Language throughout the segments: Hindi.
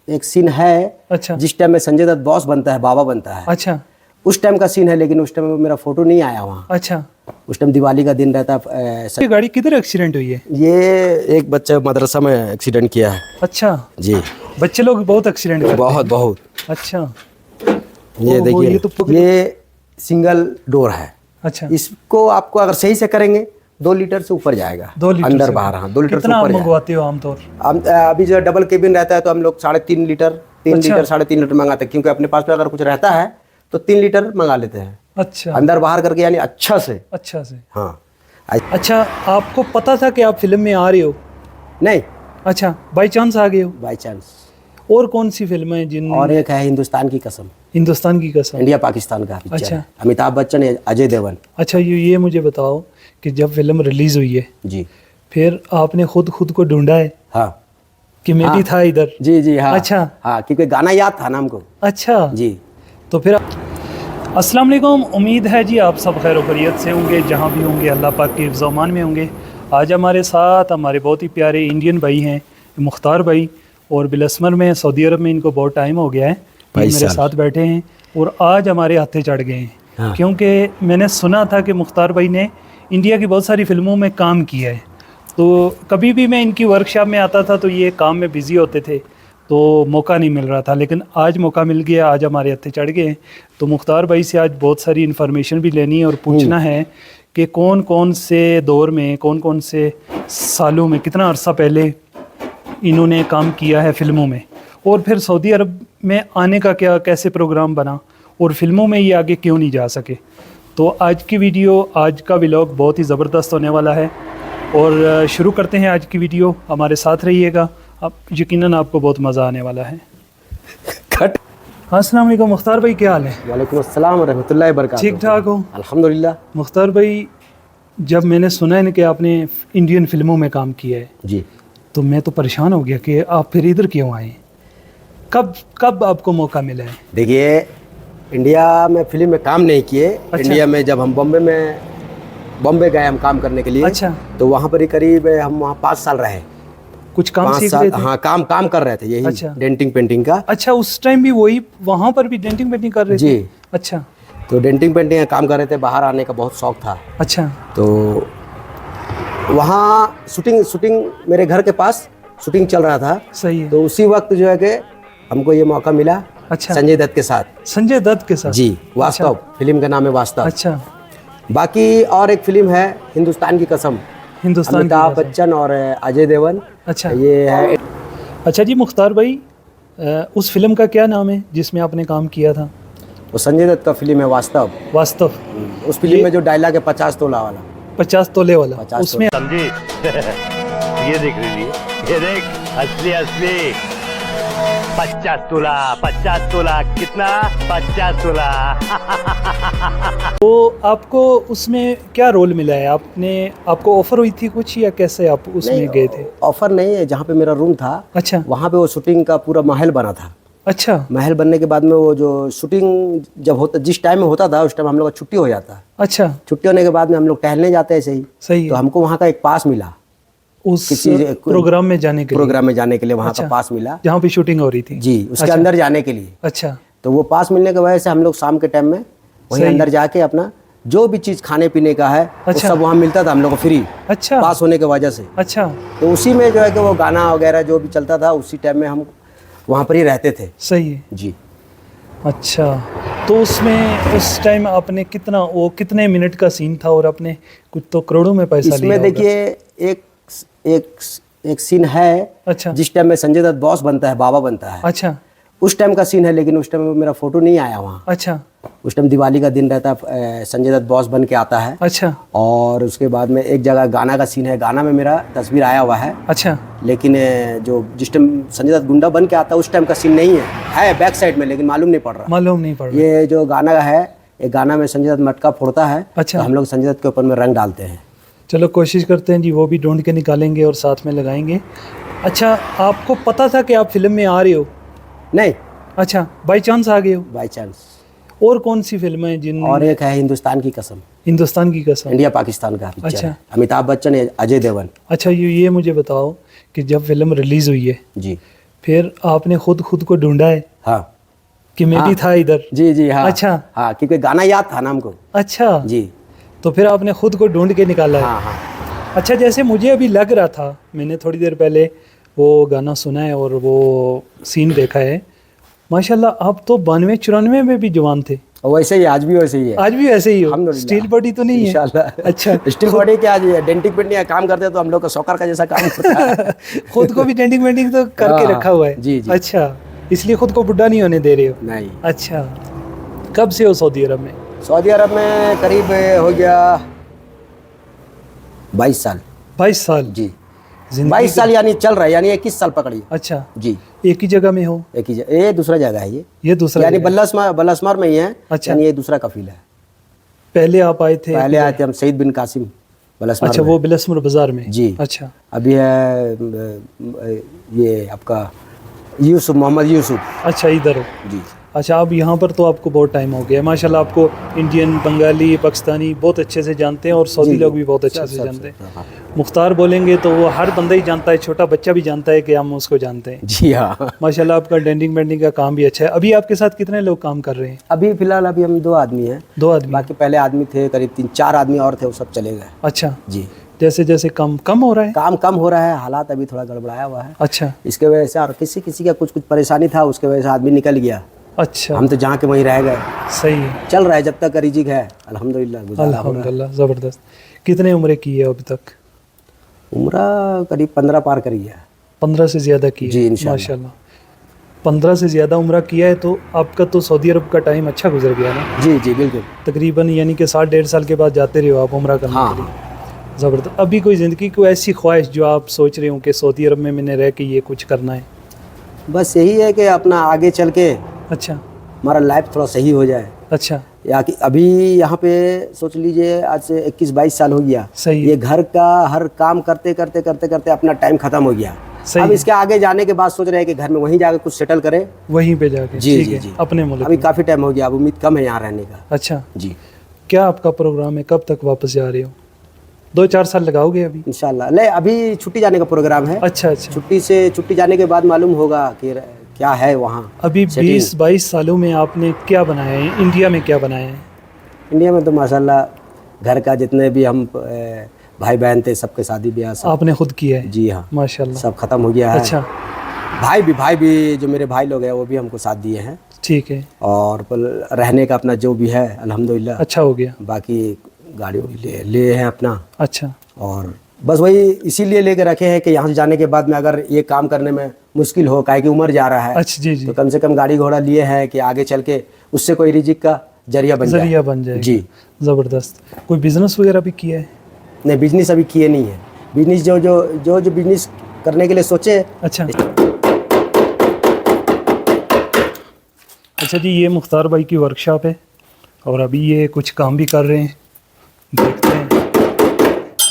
एक सीन है। अच्छा जिस टाइम में संजय दत्त बॉस बनता है, बाबा बनता है, अच्छा उस टाइम का सीन है। लेकिन उस टाइम में मेरा फोटो नहीं आया वहाँ। अच्छा। उस टाइम दिवाली का दिन रहता है। ये गाड़ी किधर एक्सीडेंट हुई है? ये एक बच्चा मदरसा में एक्सीडेंट किया है। अच्छा, जी, बच्चे लोग बहुत एक्सीडेंट करते बहुत हैं। बहुत। अच्छा, ये ओहो, देखिए, ये तो ये सिंगल डोर है। अच्छा, इसको आपको अगर सही से करेंगे 2 लीटर से ऊपर जाएगा। 2 लीटर अंदर से बाहर, हाँ 2 लीटर से कितना आप ऊपर जाएगा। मंगवाते हो आमतौर? अभी जो डबल केबिन रहता है तो हम लोग 3.5 लीटर, 3 अच्छा। लीटर 3.5 लीटर मंगाते हैं, क्योंकि अपने पास में अगर कुछ रहता है तो 3 लीटर मंगा लेते हैं। अच्छा, अंदर बाहर करके, यानी अच्छा से। अच्छा से। हाँ। अच्छा, आपको पता था कि आप फिल्म में आ रहे हो? नहीं, अच्छा, बाई चांस आ गए हो? By chance. और कौन सी फिल्म है जिन? और एक है हिंदुस्तान की कसम, हिंदुस्तान की कसम। इंडिया पाकिस्तान का पिक्चर अच्छा। है। अमिताभ बच्चन, अजय देवगन। अच्छा, ये मुझे बताओ कि जब फिल्म रिलीज हुई है जी फिर आपने खुद को ढूंढा है हाँ। कि मैं भी था इधर? जी जी हाँ। अच्छा हाँ, क्योंकि गाना याद था ना हमको। अच्छा जी। तो फिर अस्सलाम वालेकुम, उम्मीद है जी आप सब खैर खैरियत से होंगे, जहाँ भी होंगे अल्लाह पाक के हिफ्ज़ अमान में होंगे। आज हमारे साथ हमारे बहुत ही प्यारे इंडियन भाई हैं, मुख्तार भाई, और बिलस्मर में सऊदी अरब में इनको बहुत टाइम हो गया है, ये मेरे साथ बैठे हैं और आज हमारे हाथे चढ़ गए हैं। हाँ। क्योंकि मैंने सुना था कि मुख्तार भाई ने इंडिया की बहुत सारी फ़िल्मों में काम किया है, तो कभी भी मैं इनकी वर्कशॉप में आता था तो ये काम में बिज़ी होते थे, तो मौका नहीं मिल रहा था। लेकिन आज मौका मिल गया, आज हमारे हत्थे चढ़ गए। तो मुख्तार भाई से आज बहुत सारी इन्फॉर्मेशन भी लेनी है और पूछना है कि कौन कौन से दौर में, कौन कौन से सालों में, कितना अरसा पहले इन्होंने काम किया है फ़िल्मों में, और फिर सऊदी अरब में आने का क्या कैसे प्रोग्राम बना, और फिल्मों में ये आगे क्यों नहीं जा सके। तो आज की वीडियो, आज का व्लॉग बहुत ही ज़बरदस्त होने वाला है। और शुरू करते हैं आज की वीडियो, हमारे साथ रहिएगा, अब यकीनन आपको बहुत मज़ा आने वाला है। खट। हाँ, अस्सलाम वालेकुम मुख्तार भाई, क्या हाल है? वालेकुम अस्सलाम व रहमतुल्लाहि व बरकातहू। ठीक ठाक हो? अल्हम्दुलिल्लाह। मुख्तार भाई, जब मैंने सुना है ना कि आपने इंडियन फिल्मों में काम किया है, जी, तो मैं तो परेशान हो गया कि आप फिर इधर क्यों आए? कब आपको मौका मिला है? देखिए, इंडिया में फिल्म में काम नहीं किए। अच्छा। इंडिया में जब हम बॉम्बे गए हम काम करने के लिए। अच्छा। तो वहाँ पर ही करीब हम वहाँ 5 साल रहे। कुछ काम 5 सीख साल, रहे थे? हाँ, काम कर रहे थे, यही अच्छा। डेंटिंग पेंटिंग का। अच्छा, उस टाइम भी वही वहाँ पर भी डेंटिंग पेंटिंग कर रहे थे? जी। अच्छा तो डेंटिंग पेंटिंग का काम कर रहे थे, बाहर आने का बहुत शौक था। अच्छा तो वहाँ शूटिंग मेरे घर के पास शूटिंग चल रहा था। सही है। तो उसी वक्त जो है कि हमको ये मौका मिला। अच्छा। संजय दत्त के साथ। संजय दत्त के साथ? जी, वास्तव। फिल्म का नाम है वास्तव। अच्छा। बाकी और एक फिल्म है हिंदुस्तान की कसम, हिंदुस्तान की अमिताभ कसम। बच्चन और अजय देवगन। अच्छा। ये है। अच्छा जी मुख्तार भाई, उस फिल्म का क्या नाम है जिसमें आपने काम किया था? वो संजय दत्त का फिल्म है वास्तव। वास्तव। उस फिल्म में जो डायलॉग है 50 तोला वाला। 50 तोले वाला। 50 उसमें समझी? ये देख लीजिए, ये देख, असली असली 50 तोला कितना? 50 तोला। तो आपको उसमें क्या रोल मिला है? आपको ऑफर हुई थी कुछ, या कैसे आप उसमें गए थे? ऑफर नहीं है, जहाँ पे मेरा रूम था अच्छा वहाँ पे वो शूटिंग का पूरा महल बना था। अच्छा महल बनने के बाद में वो जो शूटिंग जब होता, जिस टाइम में होता था उस टाइम हम लोग का छुट्टी हो जाता। अच्छा। छुट्टी होने के बाद में हम लोग टहलने जाते हैं ऐसे ही। सही तो है। हमको वहाँ का एक पास मिला, उस किसी प्रोग्राम में जाने के लिए? प्रोग्राम में जाने के लिए वहाँ अच्छा। का पास मिला। जहाँ पे शूटिंग हो रही थी? जी, उसके अच्छा। अंदर जाने के लिए। अच्छा। तो वो पास मिलने की वजह से हम लोग शाम के टाइम में वहीं सही। अंदर जाके अपना जो भी चीज़ खाने पीने का है वो अच्छा। सब वहाँ मिलता था हम लोग को फ्री, अच्छा। पास होने की वजह से। अच्छा। तो उसी में जो है कि वो गाना वगैरह जो भी चलता था उसी टाइम में हम वहाँ पर ही रहते थे। सही है। जी। अच्छा, तो उसमें उस टाइम आपने कितने मिनट का सीन था, और आपने कुछ तो करोड़ों में पैसा लिया इसमें होगा? देखिए एक सीन है। अच्छा। जिस टाइम में संजय दत्त बॉस बनता है, बाबा बनता है, अच्छा उस टाइम का सीन है। लेकिन उस टाइम में मेरा फोटो नहीं आया वहाँ। अच्छा उस टाइम दिवाली का दिन रहता है, संजय दत्त बॉस बन के आता है। अच्छा और उसके बाद में एक जगह गाना का सीन है, गाना में मेरा तस्वीर आया हुआ है। अच्छा लेकिन जो जिस टाइम संजय दत्त गुंडा बन के आता है उस टाइम का सीन नहीं है बैक साइड में, लेकिन मालूम नहीं पड़ रहा। मालूम नहीं पड़ रहा। ये जो गाना है, ये गाना में संजय दत्त मटका फोड़ता है। अच्छा। तो हम लोग संजय दत्त के ऊपर में रंग डालते हैं। चलो कोशिश करते हैं जी, वो भी ढूंढ के निकालेंगे और साथ में लगाएंगे। अच्छा, आपको पता था कि आप फिल्म में आ रहे हो? नहीं, अच्छा, बाई चांस आ गए हो? By chance. और कौन सी फिल्म है जिन? और एक है हिंदुस्तान की कसम, हिंदुस्तान की कसम, इंडिया पाकिस्तान का पिक्चर अच्छा। है। अमिताभ बच्चन, अजय देवगन। अच्छा, ये मुझे बताओ कि जब फिल्म रिलीज़ हुई है जी, फिर आपने खुद को ढूंढा है हाँ कि मैं भी हाँ। था इधर? जी जी हाँ। अच्छा। हाँ, क्योंकि गाना याद था ना हमको। अच्छा, जी तो फिर आपने खुद को ढूंढ के निकाला है। हाँ हाँ। अच्छा, जैसे मुझे अभी लग रहा था, मैंने थोड़ी देर पहले वो गाना सुना है और वो सीन देखा है, माशाल्लाह आप तो 92-94 में भी जवान थे। और वैसे ही आज भी वैसे ही है। आज भी ऐसे ही हो? अल्हम्दुलिल्लाह। स्टील बॉडी तो नहीं है? इंशाल्लाह। अच्छा, स्टील बॉडी क्या जी, डेंटिंग पेंटिंग काम करते हैं तो हम लोग का सौकर का जैसा काम होता है। खुद को भी डेंटिंग वेंटिंग तो करके हाँ, रखा हुआ है? जी, जी। अच्छा, इसलिए खुद को बुढ़ा नहीं होने दे रहे हो? नहीं। अच्छा, कब से हो सऊदी अरब में? सऊदी अरब में करीब हो गया 22 साल। 22 साल? जी, जिंदगी 22 साल यानी चल रहा है, यानी 21 साल पकड़िए। अच्छा, जी, एक ही जगह में हो? एक ही ये दूसरा जगह है ये दूसरा यानी जगह? बल्लसमार में ही है। अच्छा। यानी ये दूसरा कफील है। पहले आप आए थे? पहले आए थे हम सईद बिन कासिम बल्लसमार अच्छा, में। वो बिलसमुर बाजार में? जी। अच्छा। अभी है ये आपका यूसुफ, मोहम्मद यूसुफ। अच्छा, इधर हो? जी। अच्छा, अब यहाँ पर तो आपको बहुत टाइम हो गया माशाल्लाह, आपको इंडियन, बंगाली, पाकिस्तानी बहुत अच्छे से जानते हैं और सऊदी जी, लोग भी बहुत अच्छे सब- से सब- जानते हैं। सब, हाँ। मुख्तार बोलेंगे तो वो हर बंदा ही जानता है, छोटा बच्चा भी जानता है कि हम उसको जानते हैं। जी हाँ। माशाल्लाह आपका डेंटिंग पेंटिंग का काम भी अच्छा है। अभी आपके साथ कितने लोग काम कर रहे हैं? अभी फिलहाल अभी हम 2 आदमी हैं। 2 आदमी? बाकी पहले आदमी थे करीब 3-4 आदमी और थे, वो सब चले गए। अच्छा, जी, जैसे जैसे कम हो रहा है? काम कम हो रहा है, हालात अभी थोड़ा गड़बड़ाया हुआ है। अच्छा इसके वजह से और किसी का कुछ परेशानी था, उसके वजह से आदमी निकल गया। अच्छा, हम तो जहाँ के वहीं रह गए। सही है, चल रहा है जब तक रिजिक है, अल्हम्दुलिल्लाह गुजारा हो रहा है। अल्हम्दुलिल्लाह, ज़बरदस्त। कितने उम्र की है अभी तक? उम्र करीब 15 पार करी है। 15 से ज़्यादा की है? जी, इंशाल्लाह। माशाल्लाह, 15 से ज़्यादा उम्र किया है तो आपका तो सऊदी अरब का टाइम अच्छा गुजर गया ना? जी जी बिल्कुल। तकरीबन यानी कि 1.5 साल के बाद जाते रहे हो आप उम्रा करने हाँ के लिए? ज़बरदस्त। अभी कोई ज़िंदगी को ऐसी ख्वाहिश जो आप सोच रहे हो कि सऊदी अरब में मैंने रह के ये कुछ करना है? बस यही है कि अपना आगे चल के अच्छा हमारा लाइफ थोड़ा सही हो जाए। अच्छा, या कि अभी यहाँ पे सोच लीजिए आज से 21-22 साल हो गया। सही है। ये घर का हर काम करते करते अपना टाइम खत्म हो गया। सही अब है। इसके आगे जाने के बाद सोच रहे हैं कि घर में वहीं जाकर कुछ सेटल करें। वहीं पे जाके? जी ठीक जी है, जी। अपने मुल्क अभी में। काफ़ी टाइम हो गया, अब उम्मीद कम है यहाँ रहने का। अच्छा, जी क्या आपका प्रोग्राम है, कब तक वापस जा रहे हो? 2-4 साल लगाओगे अभी? इंशाल्लाह। नहीं, अभी छुट्टी जाने का प्रोग्राम है। अच्छा अच्छा, छुट्टी जाने के बाद मालूम होगा कि क्या है वहाँ। अभी सेटिंग। 20-22 सालों में आपने क्या बनाया है? इंडिया में क्या बनाया है? इंडिया में तो माशाल्लाह घर का जितने भी हम भाई बहन थे सबके शादी ब्याह सब। आपने खुद किया है? जी हाँ, माशाल्लाह। सब खत्म हो गया है। अच्छा, भाई भी जो मेरे भाई लोग हैं वो भी हमको साथ दिए हैं। ठीक है, और रहने का अपना जो भी है अल्हम्दुलिल्लाह। अच्छा हो गया। बाकी गाड़ी ले हैं अपना। अच्छा, और बस वही इसीलिए लेके रखे हैं कि यहाँ से जाने के बाद में अगर ये काम करने में मुश्किल हो, काहे कि उम्र जा रहा है, अच्छा, जी जी, तो कम से कम गाड़ी घोड़ा लिए हैं कि आगे चल के उससे कोई रिजिक का जरिया बन जाए। जी। ज़बरदस्त। कोई बिजनेस वगैरह भी किया है? नहीं, बिजनेस अभी किए नहीं है। बिजनेस जो बिजनेस करने के लिए सोचे। अच्छा अच्छा जी, ये मुख्तार भाई की वर्कशॉप है और अभी ये कुछ काम भी कर रहे हैं।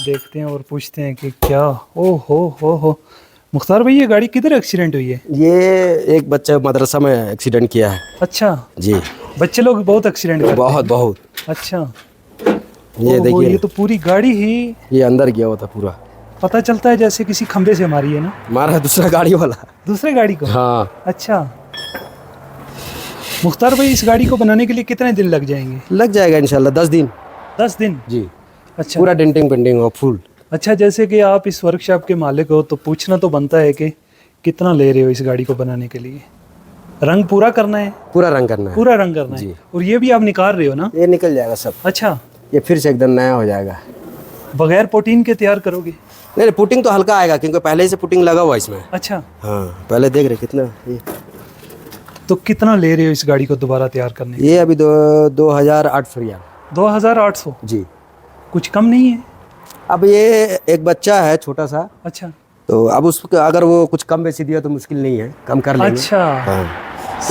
देखते हैं और पूछते हैं कि क्या। ओ हो मुख्तार भाई, ये गाड़ी किधर एक्सीडेंट हुई है? ये एक बच्चा मदरसा में एक्सीडेंट किया है। अच्छा जी, बच्चे लोग बहुत एक्सीडेंट करते बहुत बहुत। हैं। अच्छा, ये देखिए, ये तो पूरी गाड़ी ही ये अंदर गया हुआ था पूरा। पता चलता है जैसे किसी खंबे से मारी है ना? मारा है दूसरा गाड़ी वाला। दूसरे गाड़ी को? हाँ। अच्छा, मुख्तार भाई इस गाड़ी को बनाने के लिए कितने दिन लग जाएंगे? लग जाएगा इंशाल्लाह 10 दिन। 10 दिन? जी, अच्छा, पूरा डेंटिंग पेंटिंग हो फुल। अच्छा, जैसे कि आप इस वर्कशॉप के मालिक हो तो पूछना तो बनता है कि कितना ले रहे हो इस गाड़ी को बनाने के लिए? रंग पूरा करना है? पूरा रंग करना है। पूरा रंग करना है। और ये भी आप निकाल रहे हो ना? ये निकल जाएगा सब। अच्छा, ये फिर से एकदम नया हो जाएगा। बगैर पोटीन के तैयार करोगे? नहीं, पुटिंग तो हल्का आएगा क्योंकि पहले ही से पुटिंग लगा हुआ इसमें। अच्छा, हाँ, पहले देख रहे कितना तो कितना ले रहे हो इस गाड़ी को दोबारा तैयार करने? ये अभी 2800 रियाल। 2800? जी। कुछ कम नहीं है? अब ये एक बच्चा है छोटा सा, अच्छा तो अब उसको अगर वो कुछ कम बेची दिया तो मुश्किल नहीं है, कम कर लेंगे। अच्छा, हाँ।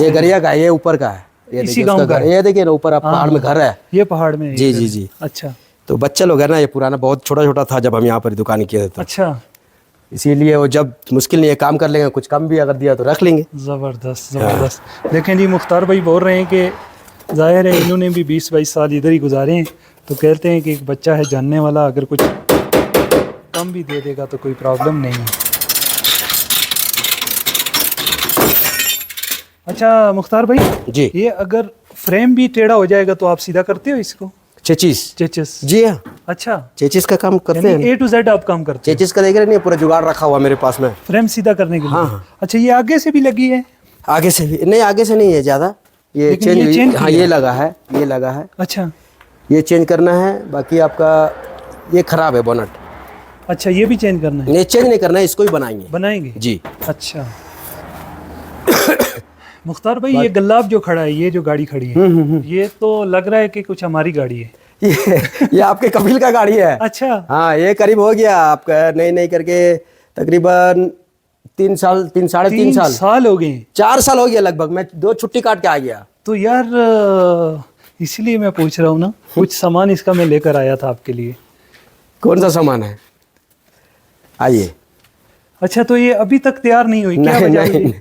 ये गरिया का है, ये ऊपर का है। ये इसी देखिए गांव उसका का घर, ये देखिए ना ऊपर आप पहाड़ में घर है। ये पहाड़ में? जी जी जी। अच्छा तो बच्चा लोग है ना, ये पुराना बहुत छोटा छोटा था जब हम यहाँ पर दुकान किए थे तो अच्छा, इसीलिए वो जब मुश्किल नहीं है काम कर लेंगे, कुछ कम भी अगर दिया तो रख लेंगे। ज़बरदस्त ज़बरदस्त। देखें जी, मुख्तार भाई बोल रहे हैं कि ज़ाहिर है इन्होंने भी 20-22 साल इधर ही गुजारे हैं, तो कहते हैं कि एक बच्चा है जानने वाला, अगर कुछ कम भी दे देगा तो कोई प्रॉब्लम नहीं है। अच्छा मुख्तार भाई, जी। ये अगर फ्रेम भी टेढ़ा हो जाएगा तो आप सीधा करते हो इसको? चेचिस। चेचिस। जी हाँ, अच्छा, चेचिस का काम करते यानी हैं। A to Z आप काम करते हो चेचिस का देख रहे नहीं, पूरा जुगाड़ रखा हुआ मेरे पास में। फ्रेम सीधा करने के लिए? हाँ, हाँ। अच्छा, ये आगे से भी लगी है? आगे से भी नहीं, आगे से नहीं है ज़्यादा, ये लेकिन ये चेंज, चेंज हाँ किया ये लगा है, ये लगा है, अच्छा ये चेंज करना है। बाकी आपका ये खराब है बोनट, अच्छा, ये भी चेंज करना है? नहीं चेंज नहीं करना है, इसको ही बनाएंगे। बनाएंगे जी। अच्छा मुख्तार भाई, ये गल्लाब जो खड़ा है, ये जो गाड़ी खड़ी है, ये तो लग रहा है कि कुछ हमारी गाड़ी है। ये आपके कपिल का गाड़ी है। अच्छा, हाँ, ये करीब हो गया आपका नई नई करके तकरीबन 3 साल, 3 साल साल हो गए। 4 साल हो गया लगभग। मैं 2 छुट्टी काट के आ गया। तो यार इसीलिए मैं पूछ रहा हूँ ना, कुछ सामान इसका मैं लेकर आया था आपके लिए। कौन सा सामान है? आइए। अच्छा, तो ये अभी तक तैयार नहीं हुई क्या? नहीं वजह नहीं, हुई? नहीं।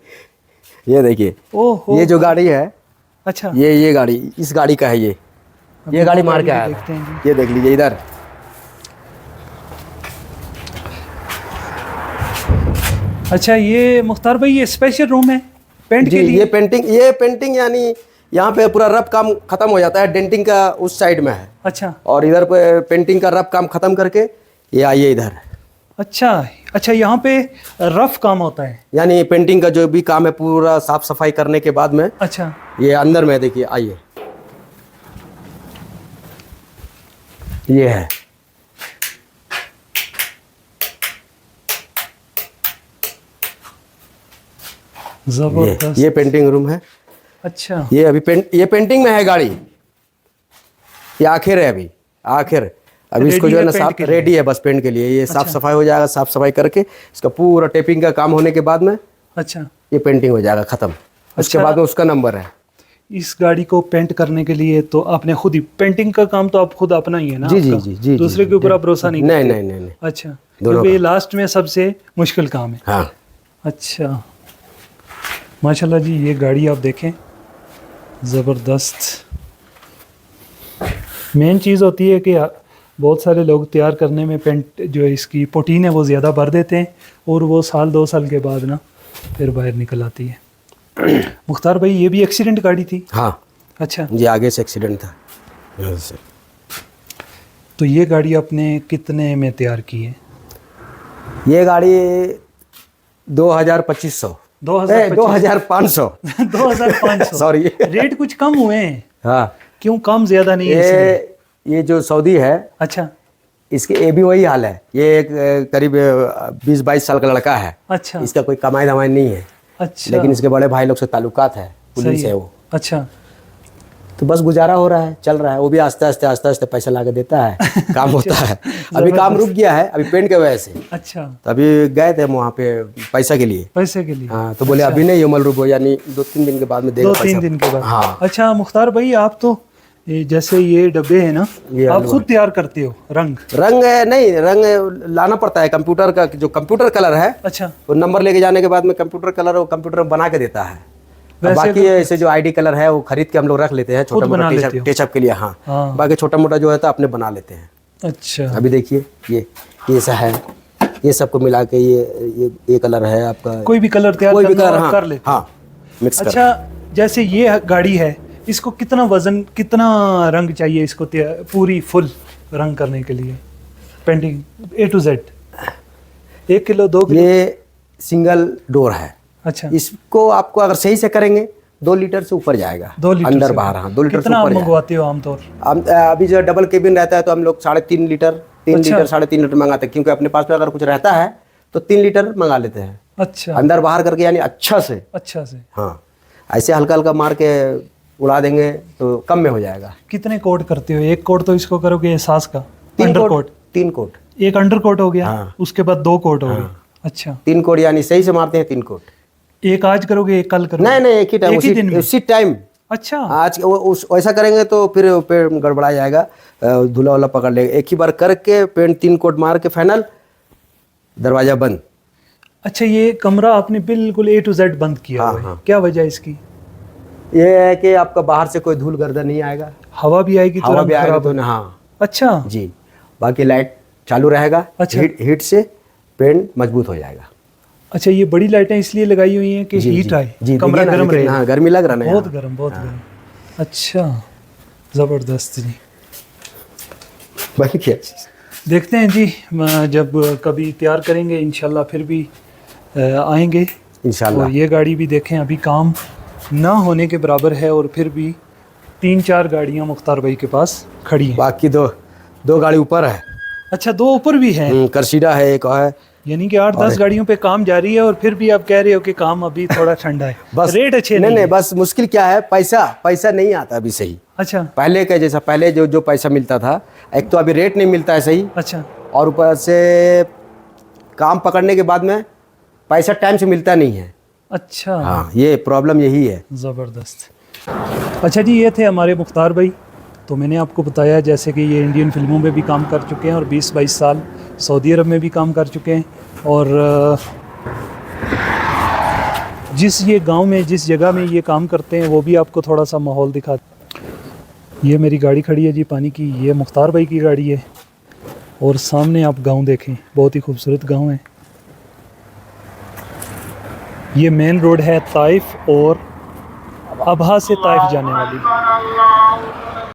ये देखिए, ओहो, ये जो गाड़ी है, अच्छा, ये गाड़ी, इस गाड़ी का है ये गाड़ी मार के आया देखते हैं था। ये देख लीजिए इधर। अच्छा, ये मुख्तार भाई ये स्पेशल रूम है पेंट जी, के लिए? ये पेंटिंग यानी यहाँ पे पूरा रफ काम खत्म हो जाता है, डेंटिंग का उस साइड में है, अच्छा और इधर पे पेंटिंग का रफ काम खत्म करके ये आइए इधर। अच्छा अच्छा, यहाँ पे रफ काम होता है? यानी पेंटिंग का जो भी काम है पूरा साफ सफाई करने के बाद में अच्छा, ये अंदर में देखिए, आइए ये है। जबरदस्त। ये पेंटिंग रूम है। अच्छा, ये अभी ये पेंटिंग में है गाड़ी, ये आखिर है, अभी आखिर, अभी इसको रेडी जो है है ना पेंट साफ के लिए? रेडी है बस पेंट के लिए। ये साफ सफाई हो जाएगा, साफ सफाई करके इसका पूरा टेपिंग का काम होने के बाद में अच्छा, ये पेंटिंग हो जाएगा खत्म। उसके अच्छा। बाद में उसका नंबर है। इस गाड़ी को पेंट करने के लिए तो आपने खुद ही, पेंटिंग का काम तो आप खुद अपना ही है ना? जी जी आपका? जी जी। दूसरे के ऊपर आप भरोसा नहीं नहीं करते? नहीं नहीं नहीं। अच्छा, दोनों क्योंकि लास्ट में सबसे मुश्किल काम है। हाँ, अच्छा, माशाल्लाह जी, ये गाड़ी आप देखें, ज़बरदस्त। मेन चीज़ होती है कि बहुत सारे लोग तैयार करने में पेंट जो है इसकी पोटीन है वो ज़्यादा भर देते हैं, और वो 1-2 साल के बाद ना फिर बाहर निकल आती है। मुख्तार भाई, ये भी एक्सीडेंट गाड़ी थी? हाँ, अच्छा, ये आगे से एक्सीडेंट था यहाँ से। तो ये गाड़ी आपने कितने में तैयार की है? ये गाड़ी 2500 2500 2500 सॉरी। रेट कुछ कम हुए हैं? हाँ, क्यों कम ज़्यादा नहीं है इसलिए? ये जो सऊदी है, अच्छा इसके ये भी वही हाल है। ये एक करीब 20-22 साल का लड़का है। अच्छा इसका कोई कमाई धमाई नहीं है, अच्छा, लेकिन इसके बड़े भाई लोग से ताल्लुकात है, पुलिस सही है वो, अच्छा, तो बस गुजारा हो रहा है, चल रहा है। वो भी आस्ते आस्ते पैसा ला के देता है, काम होता है। अभी काम रुक गया है, अभी पेंट के वजह से। अच्छा, तो अभी गए थे वहाँ पे पैसा के लिए। पैसे के लिए? हाँ, तो बोले अभी नहीं, अमल रुको, यानी 2-3 दिन के बाद में देगा 2-3 दिन के बाद? हाँ। अच्छा मुख्तार भाई, आप तो ये जैसे ये डब्बे हैं ना, ये आप आलू खुद तैयार करते हो? रंग नहीं, रंग लाना पड़ता है कंप्यूटर का, जो कंप्यूटर कलर है अच्छा, वो नंबर लेके जाने के बाद में कंप्यूटर कलर वो कंप्यूटर में बना के देता है। वैसे बाकी ऐसे जो आईडी कलर है वो खरीद के हम लोग रख लेते हैं, छोटा बना मोटा लेते हो? टचअप के लिए। हाँ, हाँ। बाकी छोटा मोटा जो है तो अपने बना लेते हैं। अच्छा, अभी देखिए ये सा है, ये सबको मिला के ये कलर है आपका। कोई भी कलर तैयार कोई भी करना हो कलर, आप हाँ कर लेते हो? हाँ, मिक्स कर। अच्छा, जैसे ये गाड़ी है, इसको कितना वजन, कितना रंग चाहिए इसको पूरी फुल रंग करने के लिए? Painting A to Z 1 kilo 2 kilo? ये सिंगल डोर है। अच्छा, इसको आपको अगर सही से करेंगे 2 लीटर से ऊपर जाएगा, 2 लीटर अंदर से बाहर। हाँ, 2 लीटर से कितना ऊपर जाएगा। मंगवाते हो आमतौर? अभी जो डबल केबिन रहता है तो हम लोग 3.5 लीटर, 3 अच्छा। लीटर 3.5 लीटर मंगाते हैं, क्योंकि अपने पास में अगर कुछ रहता है तो 3 लीटर मंगा लेते हैं, अच्छा, अंदर बाहर करके, यानी अच्छा से। अच्छा से। हाँ, ऐसे हल्का हल्का मार के उड़ा देंगे तो कम में हो जाएगा। कितने कोट करते हो? 1 कोट तो इसको करोगे एहसास का? 3 अंडर कोट, कोट? 3 कोट, एक अंडर कोट हो गया, हाँ। उसके बाद 2 कोट हो गए। अच्छा, 3 कोट, यानी सही से मारते हैं 3 कोट। एक आज करोगे, एक कल करोगे? नहीं, एक ही टाइम, एक ही दिन में? उसी टाइम। अच्छा, आज वैसा करेंगे तो फिर पेड़ गड़बड़ा जाएगा, धुला वुला पकड़ लेगा। एक ही बार करके पेंट 3 कोट मार के फाइनल, दरवाजा बंद। अच्छा, ये कमरा आपने बिल्कुल A to Z बंद किया हाँ, हुआ है। हाँ। क्या वजह है इसकी? ये है कि आपका बाहर से कोई धूल गर्दा नहीं आएगा, हवा भी आएगी तो हवा रंग भी आएगा खराब तो हो- हाँ अच्छा, जी। बाकी लाइट चालू रहेगा, अच्छा। हीट से पेंट मजबूत हो जाएगा। अच्छा, ये बड़ी लाइटें इसलिए लगाई हुई हैं कि हीट आए, जी कमरा देखिए ना, गर्म रहे। हाँ गर्मी लग रहा ना बहुत यहाँ। गर्म, बहुत गर्म। अच्छा, ज़बरदस्त जी। भाई क्या चीज़। देखते हैं जी, जब कभी तैयार करेंगे इंशाल्लाह फिर भी आएंगे। इंशाल्लाह। और ये गाड़ी भी देखें, अभी काम ना होने के बराबर है और फिर भी 3-4 गाड़ियाँ मुख्तार भाई के पास खड़ी हैं। बाकी दो गाड़ी ऊपर है। अच्छा, 2 ऊपर भी हैं, कर्सीडा है एक और है। यानी कि 8-10 गाड़ियों पे काम जारी है और फिर भी आप कह रहे हो कि काम अभी थोड़ा ठंडा है। बस रेट अच्छे नहीं है। बस मुश्किल क्या है, पैसा नहीं आता अभी सही। अच्छा पहले के जैसा, पहले जो पैसा मिलता था, एक तो अभी रेट नहीं मिलता है सही, अच्छा और ऊपर से काम पकड़ने के बाद में पैसा टाइम से मिलता नहीं है। अच्छा, हाँ, ये प्रॉब्लम यही है। ज़बरदस्त। अच्छा जी, ये थे हमारे मुख्तार भाई। तो मैंने आपको बताया जैसे कि ये इंडियन फिल्मों में भी काम कर चुके हैं और 20-22 साल सऊदी अरब में भी काम कर चुके हैं। और जिस ये गांव में, जिस जगह में ये काम करते हैं, वो भी आपको थोड़ा सा माहौल दिखा। ये मेरी गाड़ी खड़ी है जी पानी की, ये मुख्तार भाई की गाड़ी है। और सामने आप गांव देखें, बहुत ही खूबसूरत गांव है। ये मेन रोड है ताइफ और अबहा से ताइफ जाने वाली।